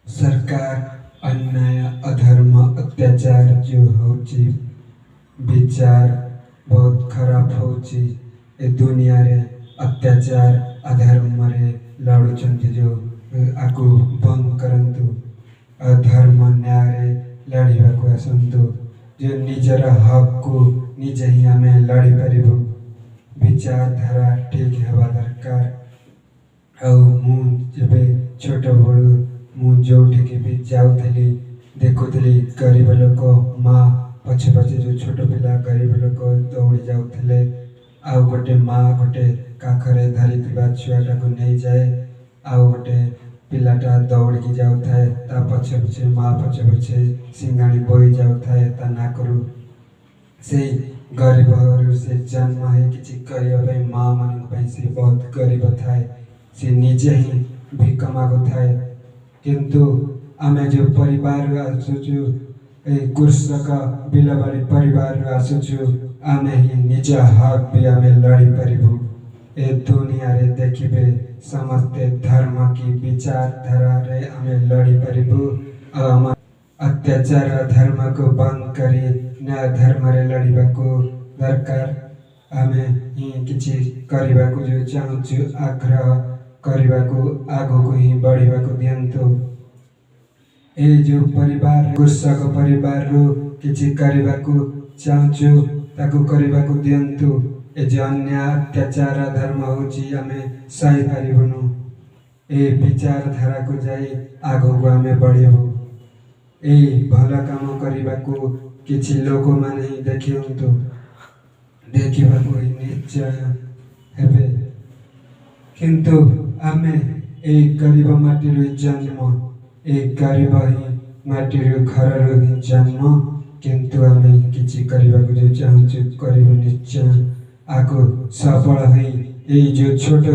सरकार अन्याय अधर्म अत्याचार जो होची विचार बहुत खराब होची ए दुनिया रे अत्याचार अधर्म रे लड़ुचंती जो आकु बंद करंतु अधर्म न्याय रे लड़िबा को आसंतु जो निजर हक को निजे ही आमे लड़ी परिबु विचारधारा ठीक हेबा दरकार ଆଉ ମୁଁ ଯେବେ ଛୋଟ ବେଳୁ ମୁଁ ଯେଉଁଠିକି ବି ଯାଉଥିଲି ଦେଖୁଥିଲି ଗରିବ ଲୋକ ମା ପଛେ ପଛେ ଯେଉଁ ଛୋଟ ପିଲା ଗରିବ ଲୋକ ଦୌଡ଼ି ଯାଉଥିଲେ ଆଉ ଗୋଟେ ମା ଗୋଟେ କାଖରେ ଧରିଥିବା ଛୁଆଟାକୁ ନେଇଯାଏ ଆଉ ଗୋଟେ ପିଲାଟା ଦୌଡ଼ିକି ଯାଉଥାଏ ତା ପଛେ ପଛେ ମା ପଛେ ପଛେ ସିଙ୍ଗାଣି ବୋହି ଯାଉଥାଏ ତା ନାକରୁ ସେଇ ଗରିବ ଘରୁ ସେ ଜନ୍ମ ହେଇ କିଛି କରିବା ପାଇଁ ମା ମାନଙ୍କ ପାଇଁ ସେ ବହୁତ ଗରିବ ଥାଏ से निजे ही भिक मागुए किंतु आमे जो परिवार आसुचु कृषक बिलबाड़ी परिवार आसुचु आमे ही निज हक भी आमे लड़ी पारिबु ए दुनिया रे देखिबे समस्ते धर्म की विचारधारा रे आमे लड़ी पारिबु आम अत्याचार धर्म को बंद करी न्याय धर्म रे लड़ीबा को दरकार आमे ही किछि करबा को जो चाहूछु आग्रह करबा को आगो को ही बढ़िबा को दियंतु ए जो परिवार कृषक परिवार रो किछि करबा को चाहूछु ताको करबा को दियंतु ए जो अन्याय अत्याचार धर्म होची आमे सही पारिबनु ए विचारधारा को जाई आगो को आमे बढ़िबु ए भला काम करबा को किछि लोक माने देखियंतु देखिबा को निश्चय हेबे किंतु आमे एक गरीब माटी जन्म एक गरीब ही माटी घर ही जन्म किंतु आमे किछि करबा को जो चाहूछु करिब निश्चय आको सफल होई ए जो छोट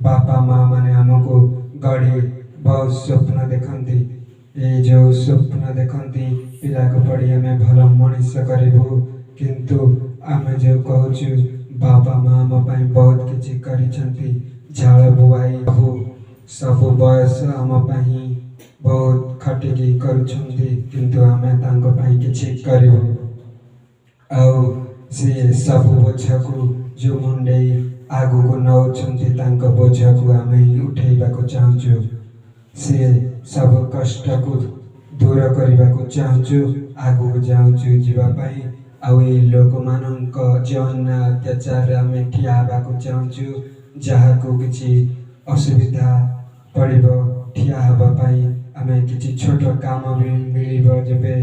बापा माँ माने हमको गढ़ी बहुत स्वप्न देखंती ए जो स्वप्न देखंती पिला को पढ़ी आमे भल मनुष्य करिबु किंतु आमे जो कहूछु बापा माँ आम पाई बहुत किछि करिसंती झाड़ बुआई सब बयस आम पाई बहुत खटिकी करुछंती किंतु आमे तांको पाई किछि करिबु आउ से सब बोझ को जो मुंडे आगु को नौछंती तांको बोझ को आमे ही उठेबा को चाहूछु से सब कष्ट को दूर करबा को चाहूछु आगु को जाऊछु जीवा पाई आउ ए लोक मानक जन अत्याचार आमे ठिया हेबा को चाहूछु जहाँ को किछि असुविधा पड़िबो ठिया हेबा पाई आमे किछि छोट काम भी मिलिबो जेबे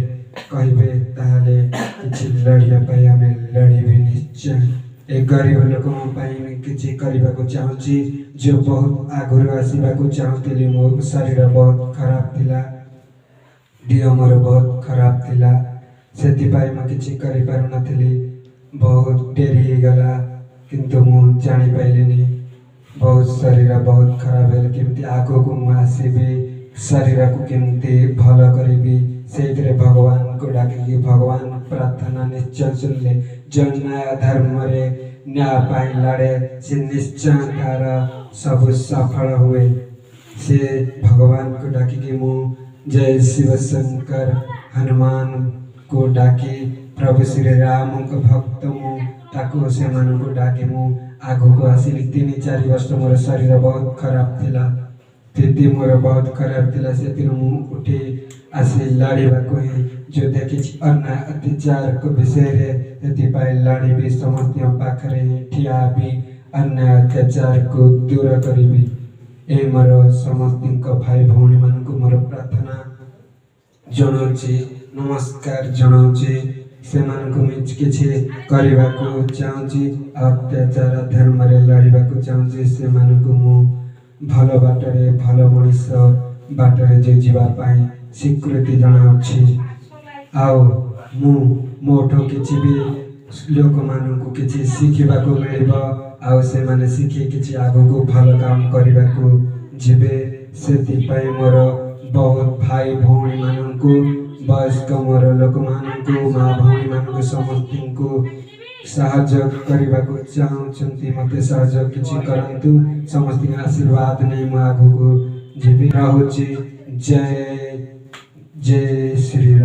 कहबे ताहले किछि लड़िया पाई आमे लड़िबे निश्चय ए गरीब लोक पाई किछि करबा को चाहूछि जो बहुत आगुरु आसीबा को चाहूतिली मो शरीर बहुत खराब थिला देह मोर बहुत खराब थिला सेति पाई म किछि करि पारु नथिली बहुत डेरी गला किंतु मु जानि पाइलिनी बहुत शरीर बहुत खराब है केमती आगो को मु आसीबी शरीर को केमती भल करिबी सेइतरे भगवान को डाकी भगवान प्रार्थना निश्चय सुनले जो न्याय धर्म रे न्याय पाई लड़े से निश्चय तार सब सफल हुए से भगवान को डाकी कि मु जय शिव शंकर हनुमान को डाकी प्रभु श्री राम को भक्त मु ताको से मन को डाकी मु आगो को आसिली 3-4 वर्ष मोर शरीर बहुत खराब थिला स्थिति मोर बहुत खराब थिला से मु उठी आसी लड़ीबा को ही जो देखि अन्याय अत्याचार को विषय रे सेति पाई लड़ी भी समस्त पाखरे ठिया भी अन्याय अत्याचार को दूर करिबी ए मोर समस्त भाई भौणी मान को मोर प्रार्थना जनाउछि नमस्कार जनाउछि से किछि करबा को चाहूछि अत्याचार धर्म रे लड़ीबा को चाहूछि से मु भल बाटरे भल मनुष्य बाटरे जे जीवा पाई स्वीकृति जनाउछि आउ मु मोठो किछि भी लोक मानकु किछि शिखिबा को मिलिबो आउ से माने शिखि किछि आगो को भल काम करबा को जिबे सेति पाई मोर बहुत भाई भौणी मानकु वयस्क मोर लोक मानकु माँ भौणी मानकु समस्तଙ୍କୁ साहाय्य करबा को चाहूछंती मते साहाय्य किछि करंतु समस्त आशीर्वाद नै म आगो को जीवी रहउछि जय जय श्री राम।